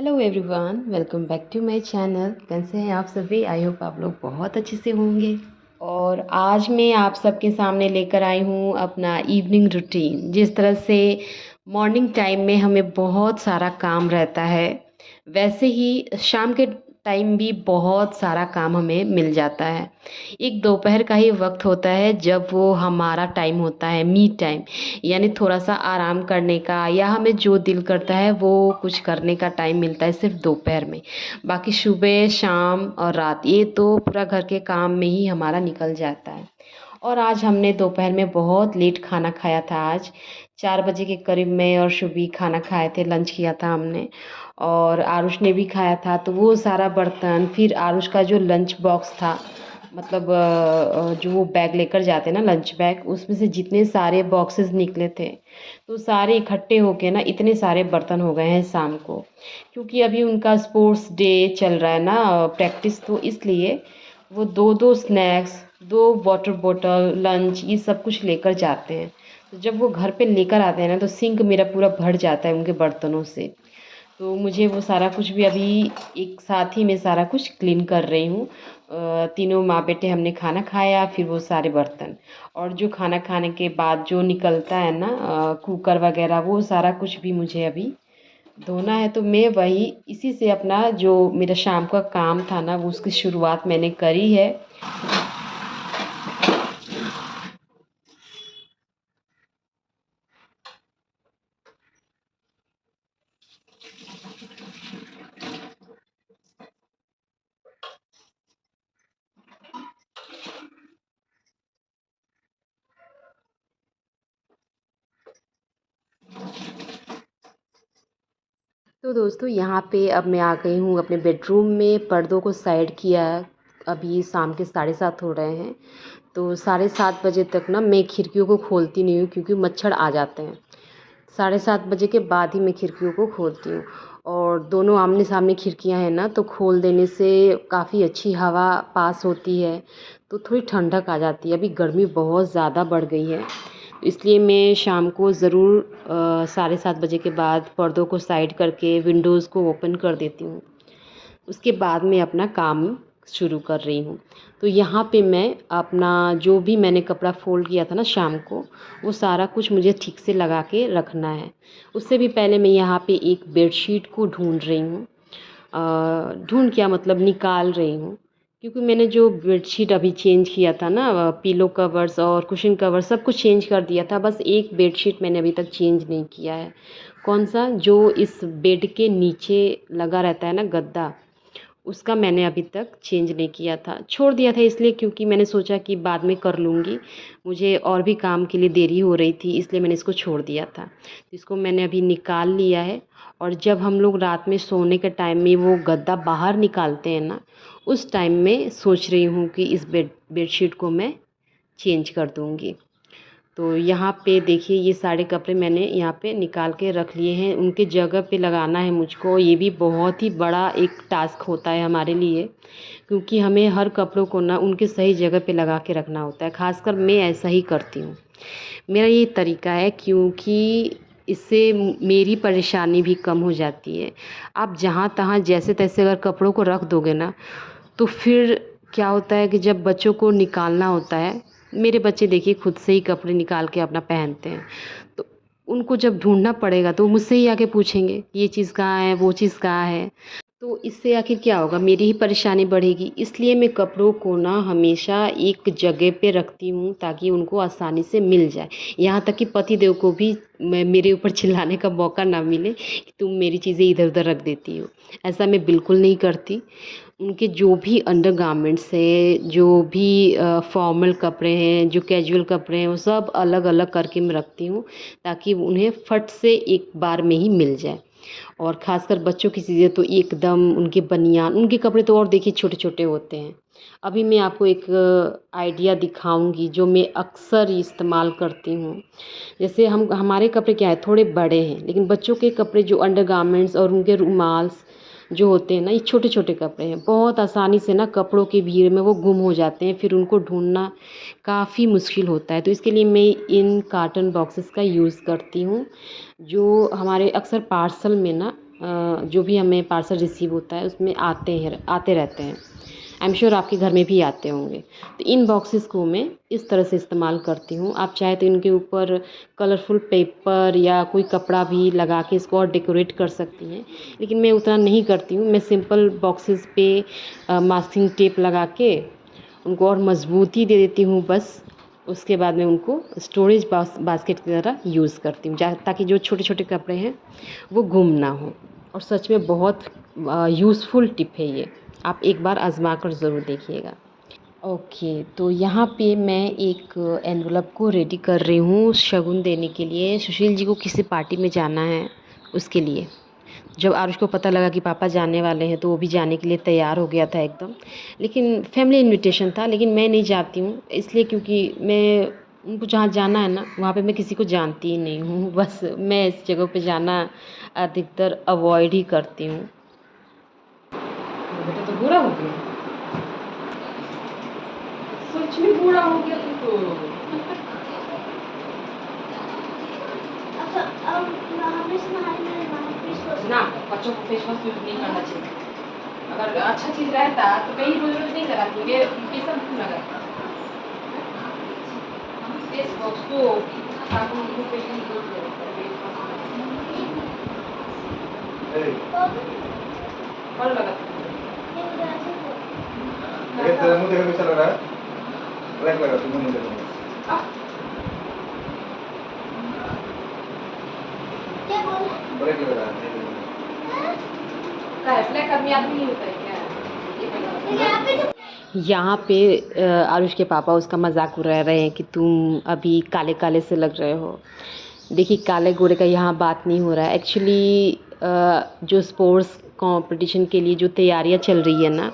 Hello everyone, welcome back to my channel. कैसे हैं आप सभी? आई होप आप लोग बहुत अच्छे से होंगे। और आज मैं आप सबके सामने लेकर आई हूँ अपना इवनिंग रूटीन। जिस तरह से मॉर्निंग टाइम में हमें बहुत सारा काम रहता है, वैसे ही शाम के टाइम भी बहुत सारा काम हमें मिल जाता है। एक दोपहर का ही वक्त होता है जब वो हमारा टाइम होता है, मी टाइम, यानी थोड़ा सा आराम करने का, या हमें जो दिल करता है वो कुछ करने का टाइम मिलता है सिर्फ दोपहर में। बाकी सुबह, शाम और रात ये तो पूरा घर के काम में ही हमारा निकल जाता है। और आज हमने दोपहर में बहुत लेट खाना खाया था। आज 4 बजे के करीब में और शुभी खाना खाए थे, लंच किया था हमने। और आरुष ने भी खाया था, तो वो सारा बर्तन, फिर आरुष का जो लंच बॉक्स था, मतलब जो वो बैग लेकर जाते ना, लंच बैग, उसमें से जितने सारे बॉक्सेस निकले थे, तो सारे इकट्ठे होके ना इतने सारे बर्तन हो गए हैं शाम को। क्योंकि अभी उनका स्पोर्ट्स डे चल रहा है ना, प्रैक्टिस, तो इसलिए वो दो दो स्नैक्स, दो वाटर बॉटल, लंच, ये सब कुछ लेकर जाते हैं। तो जब वो घर पे लेकर आते हैं ना, तो सिंक मेरा पूरा भर जाता है उनके बर्तनों से। तो मुझे वो सारा कुछ भी अभी एक साथ ही मैं सारा कुछ क्लीन कर रही हूँ। तीनों माँ बेटे हमने खाना खाया, फिर वो सारे बर्तन, और जो खाना खाने के बाद जो निकलता है ना, कुकर वगैरह, वो सारा कुछ भी मुझे अभी धोना है। तो मैं वही इसी से अपना जो मेरा शाम का काम था ना, वो उसकी शुरुआत मैंने करी है। तो दोस्तों, यहाँ पे अब मैं आ गई हूँ अपने बेडरूम में, पर्दों को साइड किया। अभी शाम के 7:30 हो रहे हैं। तो 7:30 बजे तक ना मैं खिड़कियों को खोलती नहीं हूँ, क्योंकि मच्छर आ जाते हैं। 7:30 बजे के बाद ही मैं खिड़कियों को खोलती हूँ। और दोनों आमने सामने खिड़कियाँ हैं ना, तो खोल देने से काफ़ी अच्छी हवा पास होती है, तो थोड़ी ठंडक आ जाती है। अभी गर्मी बहुत ज़्यादा बढ़ गई है, तो इसलिए मैं शाम को ज़रूर 7:30 बजे के बाद पर्दों को साइड करके विंडोज़ को ओपन कर देती हूँ। उसके बाद मैं अपना काम शुरू कर रही हूँ। तो यहाँ पे मैं अपना जो भी मैंने कपड़ा फ़ोल्ड किया था ना शाम को, वो सारा कुछ मुझे ठीक से लगा के रखना है। उससे भी पहले मैं यहाँ पे एक बेडशीट को ढूंढ रही हूँ। ढूंढ क्या, मतलब निकाल रही हूँ। क्योंकि मैंने जो बेडशीट अभी चेंज किया था ना, पिलो कवर्स और कुशन कवर सब कुछ चेंज कर दिया था, बस एक बेडशीट मैंने अभी तक चेंज नहीं किया है। कौन सा, जो इस बेड के नीचे लगा रहता है ना गद्दा, उसका मैंने अभी तक चेंज नहीं किया था, छोड़ दिया था, इसलिए क्योंकि मैंने सोचा कि बाद में कर लूँगी। मुझे और भी काम के लिए देरी हो रही थी, इसलिए मैंने इसको छोड़ दिया था। तो इसको मैंने अभी निकाल लिया है। और जब हम लोग रात में सोने के टाइम में वो गद्दा बाहर निकालते हैं ना, उस टाइम में सोच रही हूँ कि इस बेडशीट को मैं चेंज कर दूँगी। तो यहाँ पे देखिए, ये सारे कपड़े मैंने यहाँ पे निकाल के रख लिए हैं, उनके जगह पे लगाना है मुझको। ये भी बहुत ही बड़ा एक टास्क होता है हमारे लिए, क्योंकि हमें हर कपड़ों को ना उनके सही जगह पे लगा के रखना होता है। ख़ासकर मैं ऐसा ही करती हूँ, मेरा ये तरीका है, क्योंकि इससे मेरी परेशानी भी कम हो जाती है। आप जहाँ तहाँ जैसे तैसे अगर कपड़ों को रख दोगे ना, तो फिर क्या होता है कि जब बच्चों को निकालना होता है, मेरे बच्चे देखिए खुद से ही कपड़े निकाल के अपना पहनते हैं, तो उनको जब ढूंढना पड़ेगा तो मुझसे ही आके पूछेंगे ये चीज़ कहाँ है, वो चीज़ कहाँ है। तो इससे आखिर क्या होगा, मेरी ही परेशानी बढ़ेगी। इसलिए मैं कपड़ों को ना हमेशा एक जगह पे रखती हूँ, ताकि उनको आसानी से मिल जाए। यहाँ तक कि पतिदेव को भी मेरे ऊपर चिल्लाने का मौका ना मिले कि तुम मेरी चीज़ें इधर उधर रख देती हो। ऐसा मैं बिल्कुल नहीं करती। उनके जो भी अंडरगारमेंट्स है, जो भी फॉर्मल कपड़े हैं, जो कैजुअल कपड़े हैं, वो सब अलग अलग करके मैं रखती हूँ, ताकि उन्हें फट से एक बार में ही मिल जाए। और ख़ासकर बच्चों की चीज़ें तो एकदम, उनके बनियान, उनके कपड़े तो और देखिए छोटे छोटे होते हैं। अभी मैं आपको एक आइडिया दिखाऊंगी जो मैं अक्सर इस्तेमाल करती हूँ। जैसे हमारे कपड़े क्या है, थोड़े बड़े हैं, लेकिन बच्चों के कपड़े जो अंडरगारमेंट्स और उनके रुमाल्स जो होते हैं ना, ये छोटे छोटे कपड़े हैं, बहुत आसानी से ना कपड़ों की भीड़ में वो गुम हो जाते हैं, फिर उनको ढूंढना काफ़ी मुश्किल होता है। तो इसके लिए मैं इन कार्टन बॉक्सेस का यूज़ करती हूँ, जो हमारे अक्सर पार्सल में ना जो भी हमें पार्सल रिसीव होता है उसमें आते रहते हैं। आई एम श्योर आपके घर में भी आते होंगे। तो इन बॉक्सेस को मैं इस तरह से इस्तेमाल करती हूँ। आप चाहे तो इनके ऊपर कलरफुल पेपर या कोई कपड़ा भी लगा के इसको और डेकोरेट कर सकती हैं, लेकिन मैं उतना नहीं करती हूँ। मैं सिंपल बॉक्सेस पे मास्किंग टेप लगा के उनको और मजबूती दे देती हूँ बस। उसके बाद में उनको स्टोरेज बास्केट की तरह यूज़ करती हूँ, ताकि जो छोटे छोटे कपड़े हैं वो गुम ना हो। और सच में बहुत यूज़फुल टिप है ये, आप एक बार आजमा कर ज़रूर देखिएगा। ओके, तो यहाँ पे मैं एक एनवलप को रेडी कर रही हूँ शगुन देने के लिए। सुशील जी को किसी पार्टी में जाना है, उसके लिए। जब आरुष को पता लगा कि पापा जाने वाले हैं तो वो भी जाने के लिए तैयार हो गया था एकदम। लेकिन फैमिली इनविटेशन था, लेकिन मैं नहीं जाती हूँ इसलिए क्योंकि मैं उनको जहाँ जाना है ना वहाँ पे मैं किसी को जानती ही नहीं हूँ। बस मैं इस जगह पे जाना अधिकतर अवॉइड ही करती हूँ। बेटा तो बुरा हो गया, सच में बुरा हो गया तू तो। ना, बच्चों को फेस वॉश यूज नहीं करना चाहिए। अगर अच्छा चीज़ रहता तो कहीं रोज रोज नहीं लगाती, ये सब क्यों लगाता? फेस वॉश तो साबुन को पेशेंट को दे और लगा ये तेरा मुंह देखो कैसा लग रहा है? ब्लैक लगा तुम मुंह देखो। क्या बोल? ब्लैक लग रहा है। का ब्लैक आदमी नहीं होता है क्या? यहाँ पे आरुष के पापा उसका मजाक उड़ा रहे हैं कि तुम अभी काले काले से लग रहे हो। देखिए, काले गोरे का यहाँ बात नहीं हो रहा है। एक्चुअली जो स्पोर्ट्स कंपटीशन के लिए जो तैयारियाँ चल रही है ना,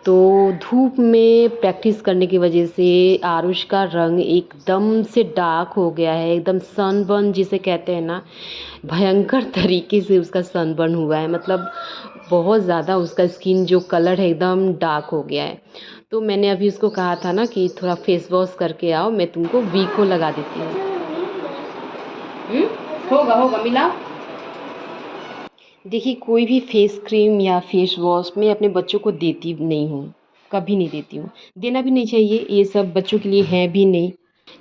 तो धूप में प्रैक्टिस करने की वजह से आरुष का रंग एकदम से डार्क हो गया है, एकदम सनबर्न जिसे कहते हैं ना, भयंकर तरीके से उसका सनबर्न हुआ है। मतलब बहुत ज़्यादा उसका स्किन जो कलर है एकदम डार्क हो गया है। तो मैंने अभी उसको कहा था ना कि थोड़ा फेस वॉश करके आओ, मैं तुमको वीको लगा देती हूँ। होगा मिलाओ। देखिए, कोई भी फेस क्रीम या फेस वॉश मैं अपने बच्चों को देती नहीं हूँ, कभी नहीं देती हूँ। देना भी नहीं चाहिए, ये सब बच्चों के लिए है भी नहीं।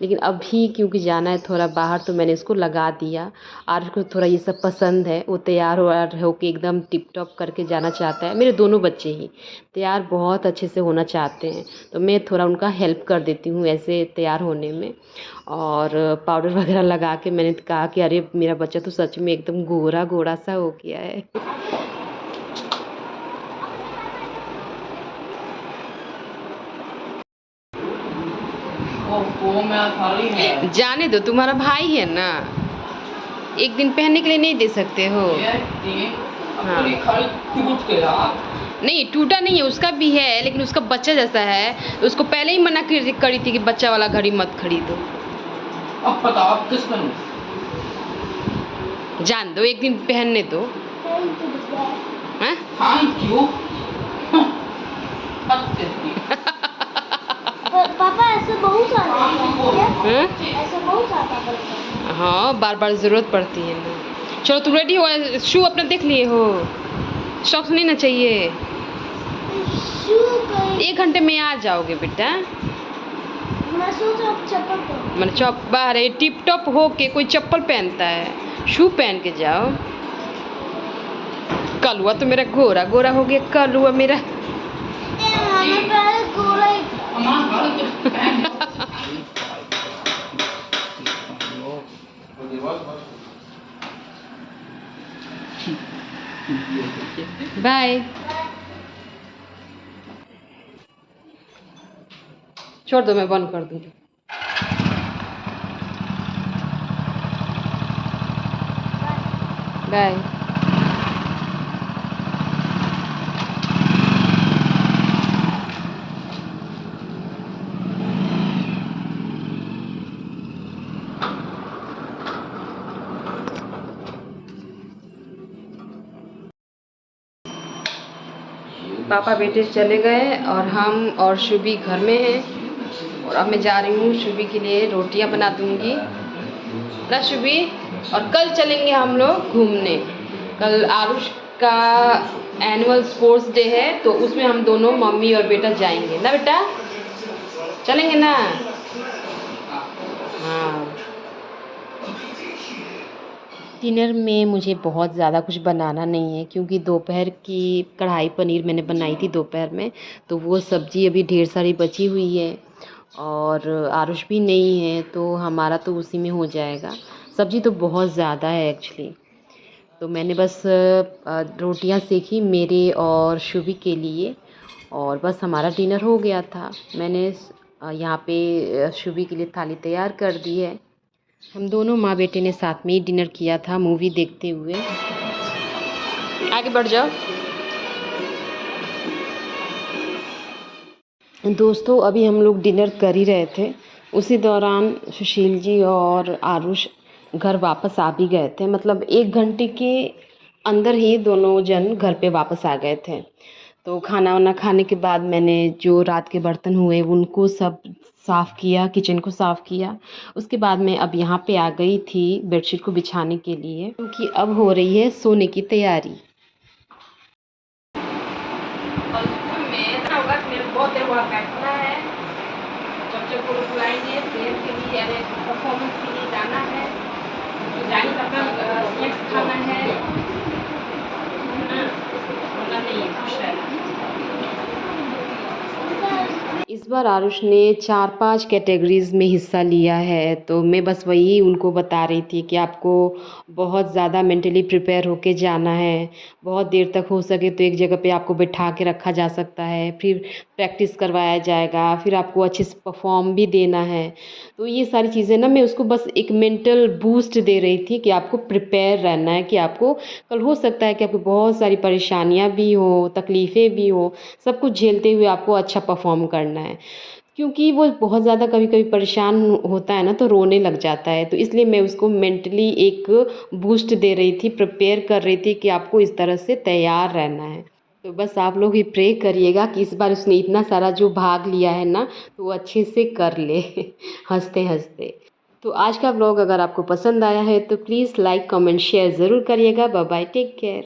लेकिन अभी क्योंकि जाना है थोड़ा बाहर तो मैंने इसको लगा दिया। और उसको थोड़ा ये सब पसंद है, वो तैयार हो के एकदम टिप टॉप करके जाना चाहता है। मेरे दोनों बच्चे ही तैयार बहुत अच्छे से होना चाहते हैं, तो मैं थोड़ा उनका हेल्प कर देती हूँ ऐसे तैयार होने में। और पाउडर वगैरह लगा के मैंने कहा कि अरे मेरा बच्चा तो सच में एकदम गोरा गोरा सा हो गया है। जाने दो, तुम्हारा भाई है ना, एक दिन पहनने के लिए नहीं दे सकते हो? हाँ। नहीं, टूटा नहीं है, उसका भी है, लेकिन उसका बच्चा जैसा है। उसको पहले ही मना करी थी कि बच्चा वाला घड़ी मत खरीदो। अब बताओ किस पहनूं? जान दो, एक दिन पहनने दो। हैं? Thank you. पापा ऐसे बहुत सारा हैं? ऐसे बहुत सारा। हाँ, बार बार ज़रूरत पड़ती है ना। चलो तुम रेडी हो? शू अपना देख लिए हो? शॉक्स नहीं ना चाहिए? 1 घंटे में आ जाओगे बेटा। मैं सोच रहा हूँ चप्पल पहन। मैंने बाहर टिप टॉप हो के कोई चप्पल पहनता है? शू पहन के जाओ। कलुआ तो मेरा गोरा गोरा हो गया, कलुआ मेरा। हमें पहले गोरा ही बाय। छोड़ दो, मैं बंद कर दूँगी। बाय। पापा बेटे चले गए और हम और शुभी घर में हैं। और अब मैं जा रही हूँ शुभी के लिए रोटियाँ बना दूँगी ना शुभी। और कल चलेंगे हम लोग घूमने। कल आरुष का एनुअल स्पोर्ट्स डे है, तो उसमें हम दोनों मम्मी और बेटा जाएंगे ना बेटा, चलेंगे ना? हाँ। डिनर में मुझे बहुत ज़्यादा कुछ बनाना नहीं है, क्योंकि दोपहर की कढ़ाई पनीर मैंने बनाई थी दोपहर में, तो वो सब्ज़ी अभी ढेर सारी बची हुई है और आरुष भी नहीं है, तो हमारा तो उसी में हो जाएगा। सब्ज़ी तो बहुत ज़्यादा है एक्चुअली, तो मैंने बस रोटियां सेकी मेरे और शुभी के लिए, और बस हमारा डिनर हो गया था। मैंने यहाँ पे शुभी के लिए थाली तैयार कर दी है। हम दोनों माँ बेटे ने साथ में ही डिनर किया था मूवी देखते हुए। आगे बढ़ जाओ। दोस्तों, अभी हम लोग डिनर कर ही रहे थे, उसी दौरान सुशील जी और आरुष घर वापस आ भी गए थे। मतलब 1 घंटे के अंदर ही दोनों जन घर पे वापस आ गए थे। तो खाना वाना खाने के बाद मैंने जो रात के बर्तन हुए उनको सब साफ़ किया, किचन को साफ़ किया। उसके बाद मैं अब यहाँ पे आ गई थी बेडशीट को बिछाने के लिए, क्योंकि अब हो रही है सोने की तैयारी। और स्कूल में ना होगा, मेरे को बहुत देर बाद बैठना है, बच्चों को बुलाएंगे प्रेयर के लिए, अरे परफॉर्मेंस के लिए जाना है, तो जाने का अपना स्नैक्स खाना है ना, बोलना नहीं है, खुश रहना। इस बार आरुष ने 4-5 कैटेगरीज़ में हिस्सा लिया है, तो मैं बस वही उनको बता रही थी कि आपको बहुत ज़्यादा मेंटली प्रिपेयर होके जाना है। बहुत देर तक हो सके तो एक जगह पे आपको बिठा के रखा जा सकता है, फिर प्रैक्टिस करवाया जाएगा, फिर आपको अच्छे से परफॉर्म भी देना है। तो ये सारी चीज़ें ना मैं उसको बस एक मेंटल बूस्ट दे रही थी कि आपको प्रिपेयर रहना है, कि आपको कल हो सकता है कि आपको बहुत सारी परेशानियाँ भी हो, तकलीफ़ें भी हो, सब कुछ झेलते हुए आपको अच्छा परफॉर्म करना है। क्योंकि वो बहुत ज़्यादा कभी-कभी परेशान होता है ना, तो रोने लग जाता है, तो इसलिए मैं उसको मेंटली एक बूस्ट दे रही थी, प्रिपेयर कर रही थी कि आपको इस तरह से तैयार रहना है। तो बस आप लोग ही प्रे करिएगा कि इस बार उसने इतना सारा जो भाग लिया है ना, तो वो अच्छे से कर ले हँसते-हँसते। तो आज का व्लॉग अगर आपको पसंद आया है तो प्लीज़ लाइक, कमेंट, शेयर ज़रूर करिएगा। Bye bye, take care.